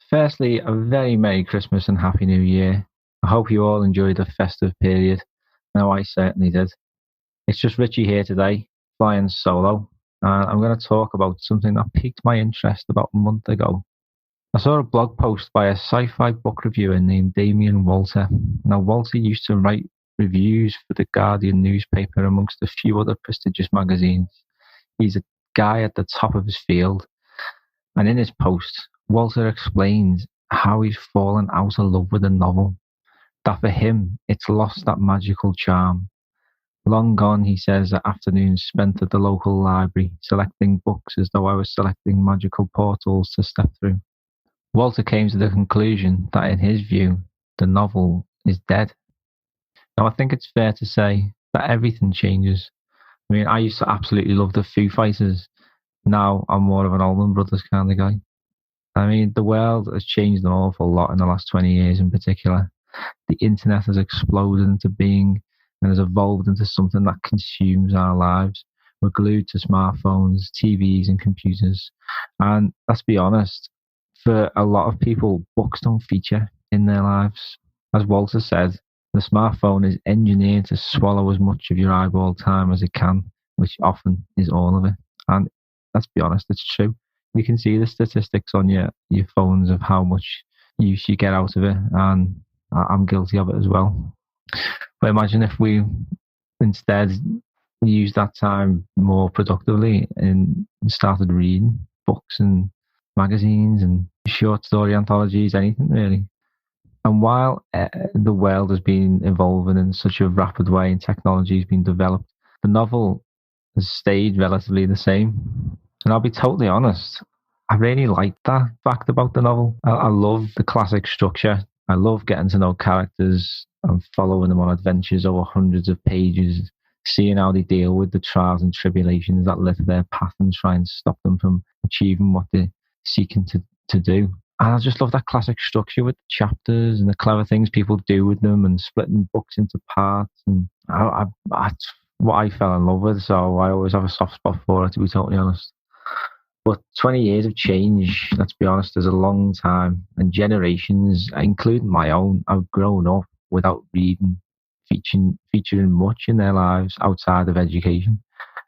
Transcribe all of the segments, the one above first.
Firstly, a very Merry Christmas and Happy New Year. I hope you all enjoyed the festive period. No, I certainly did. It's just Richie here today, flying solo, and I'm going to talk about something that piqued my interest about a month ago. I saw a blog post by a sci fi book reviewer named Damien Walter. Now, Walter used to write reviews for the Guardian newspaper, amongst a few other prestigious magazines. He's a guy at the top of his field, and in his post, Walter explains how he's fallen out of love with the novel, that for him it's lost that magical charm. Long gone, he says, are afternoons spent at the local library, selecting books as though I was selecting magical portals to step through. Walter came to the conclusion that, in his view, the novel is dead. Now, I think it's fair to say that everything changes. I mean, I used to absolutely love the Foo Fighters. Now I'm more of an Allman Brothers kind of guy. I mean, the world has changed an awful lot in the last 20 years in particular. The internet has exploded into being and has evolved into something that consumes our lives. We're glued to smartphones, TVs, and computers. And let's be honest, for a lot of people, books don't feature in their lives. As Walter said, the smartphone is engineered to swallow as much of your eyeball time as it can, which often is all of it. And let's be honest, it's true. You can see the statistics on your phones of how much use you get out of it, and I'm guilty of it as well. But imagine if we instead use that time more productively and started reading books and magazines and short story anthologies, anything really. And while the world has been evolving in such a rapid way and technology has been developed, the novel has stayed relatively the same. And I'll be totally honest, I really like that fact about the novel. I love the classic structure. I love getting to know characters and following them on adventures over hundreds of pages, seeing how they deal with the trials and tribulations that lift their path and try and stop them from achieving what they're seeking to do. And I just love that classic structure with the chapters and the clever things people do with them and splitting books into parts. And that's what I fell in love with, so I always have a soft spot for it, to be totally honest. But 20 years of change, let's be honest, is a long time. And generations, including my own, have grown up without reading featuring much in their lives outside of education.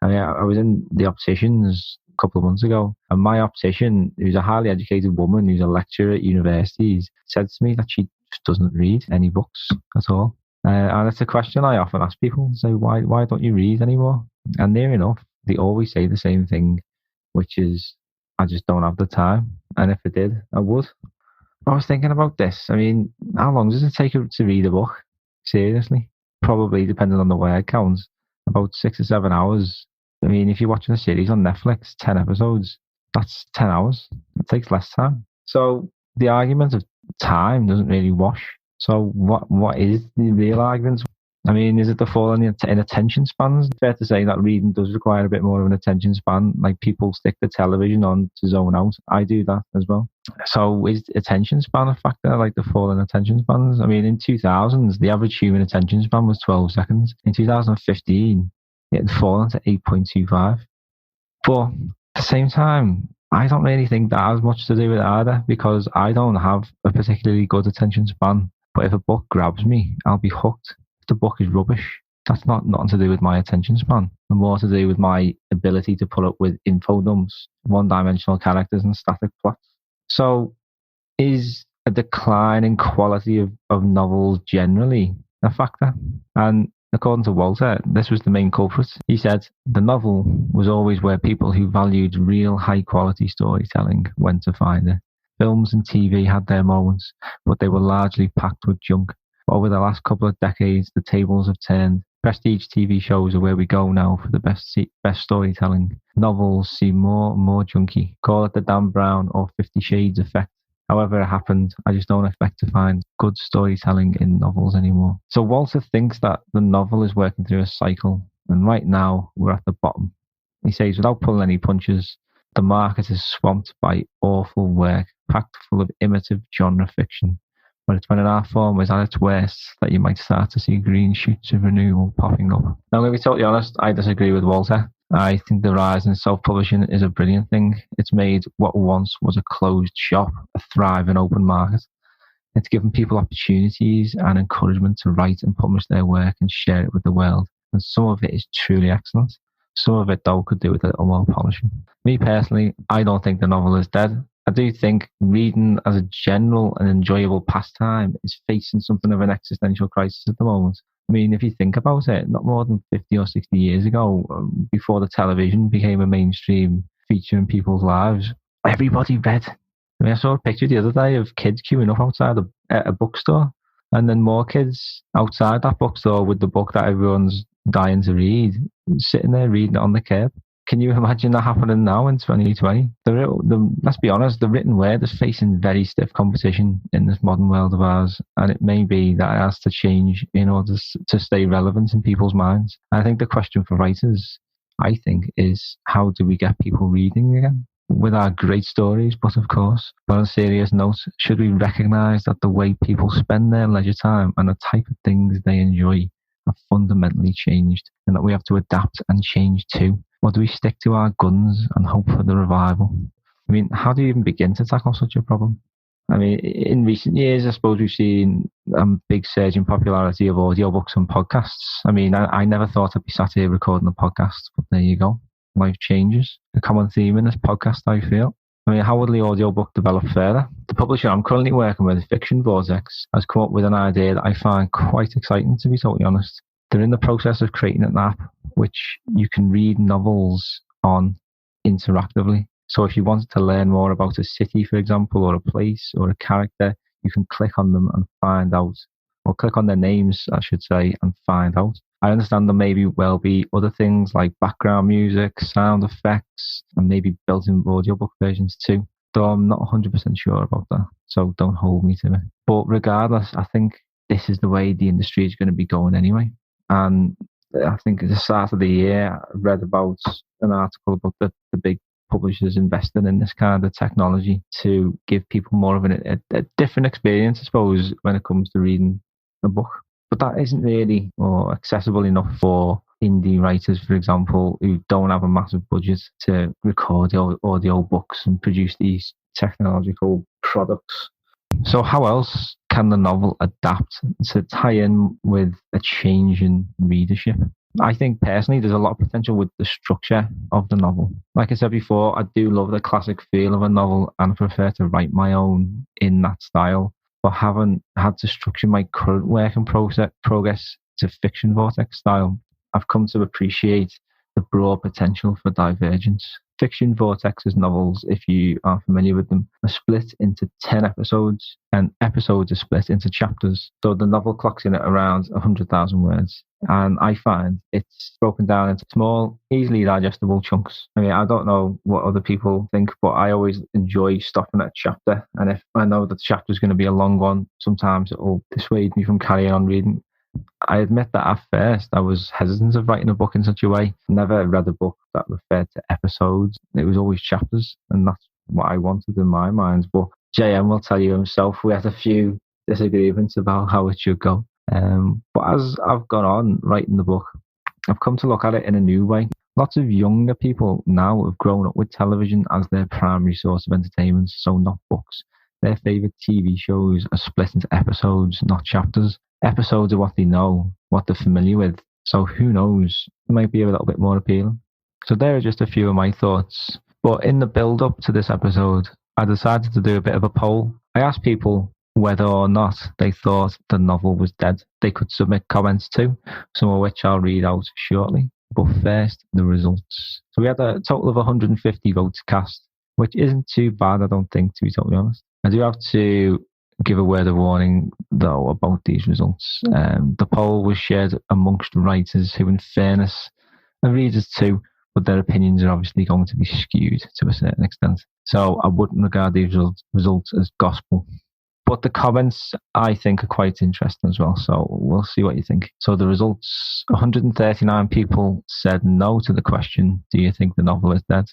I mean, I was in the opticians a couple of months ago, and my optician, who's a highly educated woman, who's a lecturer at universities, said to me that she just doesn't read any books at all. And it's a question I often ask people. So why don't you read anymore? And near enough, they always say the same thing, which is, I just don't have the time. And if I did, I would. I was thinking about this. I mean, how long does it take to read a book? Seriously? Probably, depending on the word count, about 6 or 7 hours. I mean, if you're watching a series on Netflix, 10 episodes, that's 10 hours. It takes less time. So the argument of time doesn't really wash. So what is the real argument? I mean, is it the fall in attention spans? It's fair to say that reading does require a bit more of an attention span. Like, people stick the television on to zone out. I do that as well. So is attention span a factor, like the fall in attention spans? I mean, in 2000s, the average human attention span was 12 seconds. In 2015, it had fallen to 8.25. But at the same time, I don't really think that has much to do with it either, because I don't have a particularly good attention span. But if a book grabs me, I'll be hooked. If the book is rubbish, that's nothing to do with my attention span, and more to do with my ability to put up with info dumps, one-dimensional characters, and static plots. So, is a decline in quality of novels generally a factor? And according to Walter, this was the main culprit. He said the novel was always where people who valued real high-quality storytelling went to find it. Films and TV had their moments, but they were largely packed with junk. Over the last couple of decades, the tables have turned. Prestige TV shows are where we go now for the best storytelling. Novels seem more and more junky. Call it the Dan Brown or 50 Shades effect. However it happened, I just don't expect to find good storytelling in novels anymore. So Walter thinks that the novel is working through a cycle, and right now we're at the bottom. He says, without pulling any punches, the market is swamped by awful work, packed full of imitative genre fiction. But it's when an art form is at its worst that you might start to see green shoots of renewal popping up. Now, I'm going to be totally honest, I disagree with Walter. I think the rise in self-publishing is a brilliant thing. It's made what once was a closed shop a thriving open market. It's given people opportunities and encouragement to write and publish their work and share it with the world. And some of it is truly excellent. Some of it, though, could do with a little more polishing. Me personally, I don't think the novel is dead. I do think reading as a general and enjoyable pastime is facing something of an existential crisis at the moment. I mean, if you think about it, not more than 50 or 60 years ago, before the television became a mainstream feature in people's lives, everybody read. I mean, I saw a picture the other day of kids queuing up outside a bookstore, and then more kids outside that bookstore with the book that everyone's dying to read, sitting there reading it on the curb. Can you imagine that happening now in 2020? Let's be honest, the written word is facing very stiff competition in this modern world of ours, and it may be that it has to change in order to stay relevant in people's minds. I think the question for writers, I think, is how do we get people reading again? With our great stories, but of course, on a serious note, should we recognise that the way people spend their leisure time and the type of things they enjoy have fundamentally changed, and that we have to adapt and change too? Or do we stick to our guns and hope for the revival? I mean, how do you even begin to tackle such a problem? I mean, in recent years, I suppose we've seen a big surge in popularity of audiobooks and podcasts. I mean, I never thought I'd be sat here recording a podcast, but there you go. Life changes. A common theme in this podcast, I feel. I mean, how will the audiobook develop further? The publisher I'm currently working with, Fiction Vortex, has come up with an idea that I find quite exciting, to be totally honest. They're in the process of creating an app which you can read novels on interactively. So if you wanted to learn more about a city, for example, or a place or a character, you can click on them and find out, or click on their names, I should say, and find out. I understand there may well be other things like background music, sound effects, and maybe built-in audiobook versions too, though I'm not 100% sure about that, so don't hold me to it. But regardless, I think this is the way the industry is going to be going anyway. And I think at the start of the year, I read about an article about the big publishers investing in this kind of technology to give people more of a different experience, I suppose, when it comes to reading a book. But that isn't really accessible enough for indie writers, for example, who don't have a massive budget to record audio books and produce these technological products. So how else can the novel adapt to tie in with a change in readership? I think personally there's a lot of potential with the structure of the novel. Like I said before, I do love the classic feel of a novel and I prefer to write my own in that style, but haven't had to structure my current work in progress to Fiction Vortex style. I've come to appreciate the broad potential for divergence. Fiction Vortex's novels, if you are familiar with them, are split into 10 episodes, and episodes are split into chapters. So the novel clocks in at around 100,000 words. And I find it's broken down into small, easily digestible chunks. I mean, I don't know what other people think, but I always enjoy stopping at a chapter. And if I know that the chapter is going to be a long one, sometimes it will dissuade me from carrying on reading. I admit that at first I was hesitant of writing a book in such a way. I never read a book that referred to episodes. It was always chapters, and that's what I wanted in my mind. But JM will tell you himself, we had a few disagreements about how it should go. But as I've gone on writing the book, I've come to look at it in a new way. Lots of younger people now have grown up with television as their primary source of entertainment, so not books. Their favourite TV shows are split into episodes, not chapters. Episodes are what they know, what they're familiar with. So who knows? It might be a little bit more appealing. So there are just a few of my thoughts. But in the build-up to this episode, I decided to do a bit of a poll. I asked people whether or not they thought the novel was dead. They could submit comments too, some of which I'll read out shortly. But first, the results. So we had a total of 150 votes cast, which isn't too bad, I don't think, to be totally honest. I do have to give a word of warning, though, about these results. The poll was shared amongst writers who, in fairness, are readers too, but their opinions are obviously going to be skewed to a certain extent. So I wouldn't regard these results as gospel. But the comments, I think, are quite interesting as well. So we'll see what you think. So the results, 139 people said no to the question, do you think the novel is dead?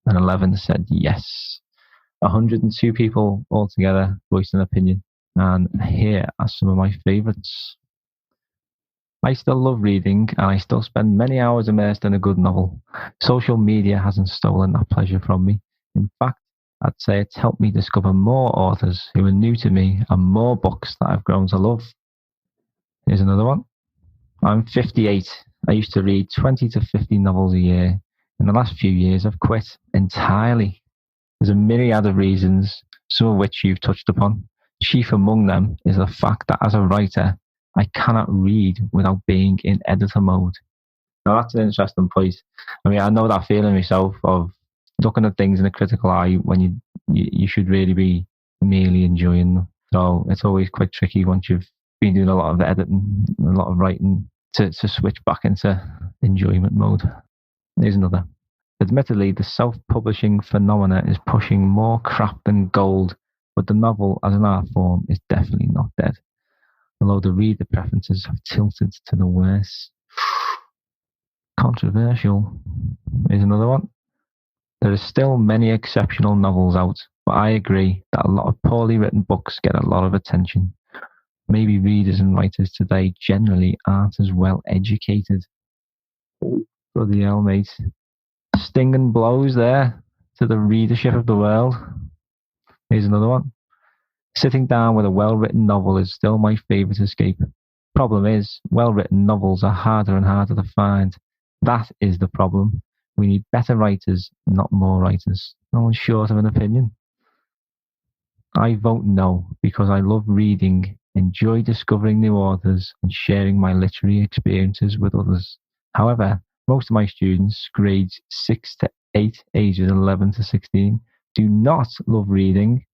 And 11 said yes. 102 people altogether voiced an opinion. And here are some of my favourites. I still love reading, and I still spend many hours immersed in a good novel. Social media hasn't stolen that pleasure from me. In fact, I'd say it's helped me discover more authors who are new to me and more books that I've grown to love. Here's another one. I'm 58. I used to read 20 to 50 novels a year. In the last few years, I've quit entirely. There's a myriad of reasons, some of which you've touched upon. Chief among them is the fact that as a writer, I cannot read without being in editor mode. Now, that's an interesting point. I mean, I know that feeling myself of looking at things in a critical eye when you should really be merely enjoying them. So it's always quite tricky once you've been doing a lot of editing, a lot of writing, to switch back into enjoyment mode. Here's another. Admittedly, the self-publishing phenomena is pushing more crap than gold, but the novel as an art form is definitely not dead, although the reader preferences have tilted to the worse. Controversial. Here's another one. There are still many exceptional novels out, but I agree that a lot of poorly written books get a lot of attention. Maybe readers and writers today generally aren't as well educated. Bloody hell, mate. Stinging blows there to the readership of the world. Here's another one. Sitting down with a well-written novel is still my favourite escape. Problem is, well-written novels are harder and harder to find. That is the problem. We need better writers, not more writers. No one's short of an opinion. I vote no, because I love reading, enjoy discovering new authors, and sharing my literary experiences with others. However, most of my students, grades 6 to 8, ages 11 to 16, do not love reading.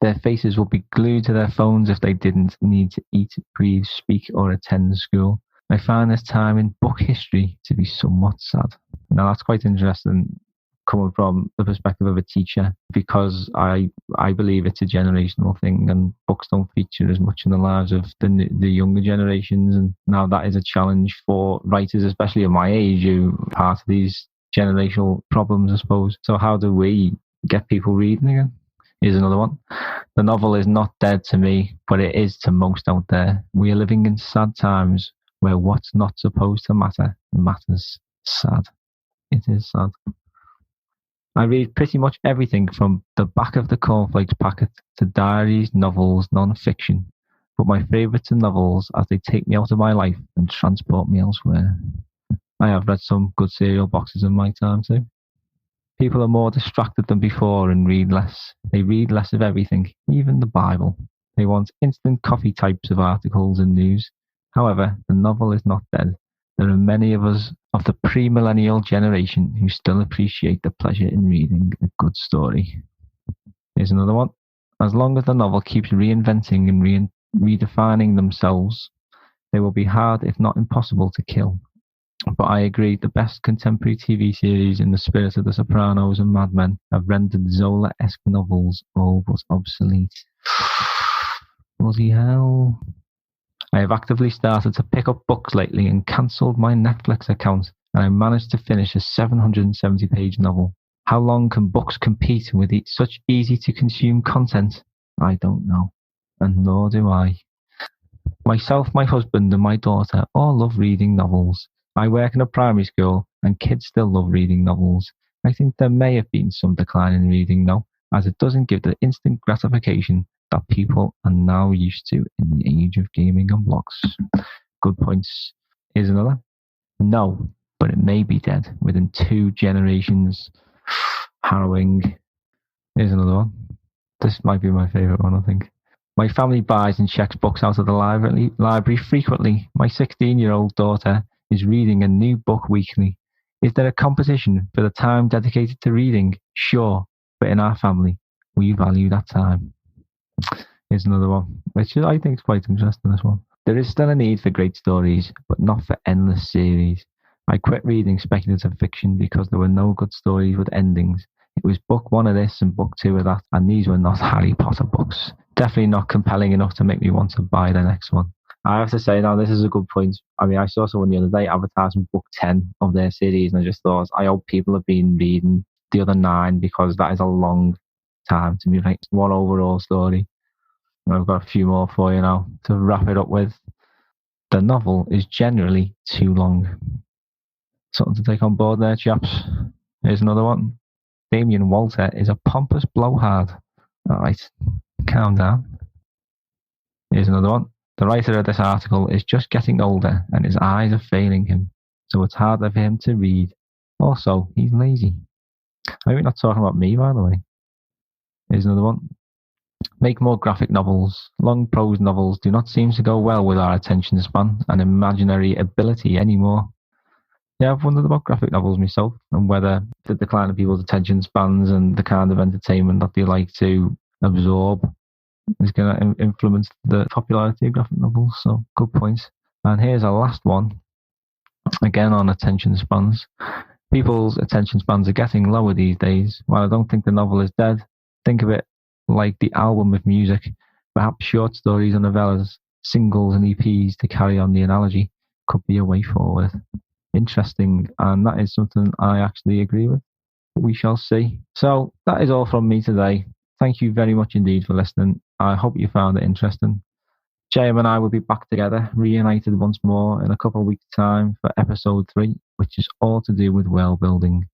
Their faces will be glued to their phones if they didn't need to eat, breathe, speak, or attend school. I find this time in book history to be somewhat sad. Now, that's quite interesting coming from the perspective of a teacher, because I believe it's a generational thing, and books don't feature as much in the lives of the younger generations. And now that is a challenge for writers, especially of my age, who are part of these generational problems, I suppose. So how do we get people reading again? Here's another one. The novel is not dead to me, but it is to most out there. We are living in sad times where what's not supposed to matter matters. Sad. It is sad. I read pretty much everything from the back of the cornflakes packet to diaries, novels, non-fiction. But my favourites are novels, as they take me out of my life and transport me elsewhere. I have read some good cereal boxes in my time too. People are more distracted than before and read less. They read less of everything, even the Bible. They want instant coffee types of articles and news. However, the novel is not dead. There are many of us of the pre-millennial generation who still appreciate the pleasure in reading a good story. Here's another one. As long as the novel keeps reinventing and redefining themselves, they will be hard, if not impossible, to kill. But I agree, the best contemporary TV series in the spirit of The Sopranos and Mad Men have rendered Zola-esque novels all but obsolete. Bloody hell. I have actively started to pick up books lately and cancelled my Netflix account, and I managed to finish a 770-page novel. How long can books compete with such easy-to-consume content? I don't know, and nor do I. Myself, my husband, and my daughter all love reading novels. I work in a primary school, and kids still love reading novels. I think there may have been some decline in reading, though, as it doesn't give the instant gratification that people are now used to in the age of gaming and blogs. Good points. Here's another. No, but it may be dead within 2 generations. Harrowing. Here's another one. This might be my favourite one, I think. My family buys and checks books out of the library frequently. My 16-year-old daughter is reading a new book weekly. Is there a competition for the time dedicated to reading? Sure, but in our family, we value that time. Here's another one, which I think is quite interesting, this one. There is still a need for great stories, but not for endless series. I quit reading speculative fiction because there were no good stories with endings. It was book 1 of this and book 2 of that, and these were not Harry Potter books. Definitely not compelling enough to make me want to buy the next one. I have to say now, this is a good point. I mean, I saw someone the other day advertising book 10 of their series, and I just thought, I hope people have been reading the other 9, because that is a long time to me write one overall story. And I've got a few more for you now to wrap it up with. The novel is generally too long. Something to take on board there, chaps. Here's another one. Damien Walter is a pompous blowhard. All right, calm down. Here's another one. The writer of this article is just getting older and his eyes are failing him, so it's harder for him to read. Also, he's lazy. I hope you're not talking about me, by the way. Here's another one. Make more graphic novels. Long prose novels do not seem to go well with our attention span and imaginary ability anymore. Yeah, I've wondered about graphic novels myself and whether the decline of people's attention spans and the kind of entertainment that they like to absorb is going to influence the popularity of graphic novels. So, good points. And here's our last one, again on attention spans. People's attention spans are getting lower these days. While I don't think the novel is dead, think of it like the album of music. Perhaps short stories and novellas, singles and EPs, to carry on the analogy, could be a way forward. Interesting, and that is something I actually agree with. We shall see. So that is all from me today. Thank you very much indeed for listening. I hope you found it interesting. JM and I will be back together, reunited once more in a couple of weeks' time for episode 3, which is all to do with world building.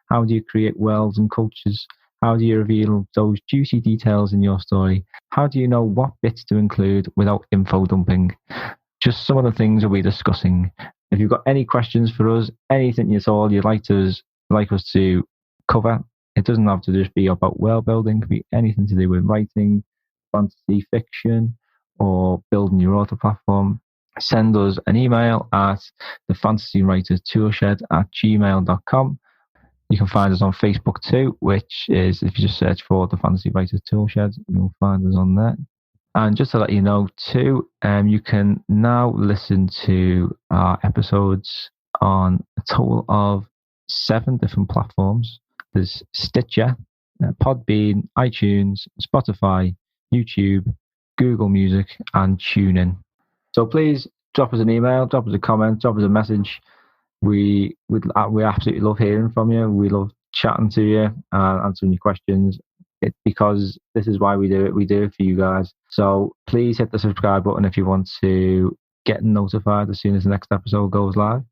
How do you create worlds and cultures? How do you reveal those juicy details in your story? How do you know what bits to include without info dumping? Just some of the things we'll be discussing. If you've got any questions for us, anything at all you'd like us to cover, it doesn't have to just be about world building. It could be anything to do with writing, fantasy fiction, or building your author platform. Send us an email at thefantasywriterstoolshed@gmail.com. You can find us on Facebook too, which is, if you just search for The Fantasy Writers Toolshed, you'll find us on there. And just to let you know too, you can now listen to our episodes on a total of 7 different platforms. There's Stitcher, Podbean, iTunes, Spotify, YouTube, Google Music, and TuneIn. So please drop us an email, drop us a comment, drop us a message. We absolutely love hearing from you. We love chatting to you and answering your questions. It's because this is why we do it. We do it for you guys. So please hit the subscribe button if you want to get notified as soon as the next episode goes live.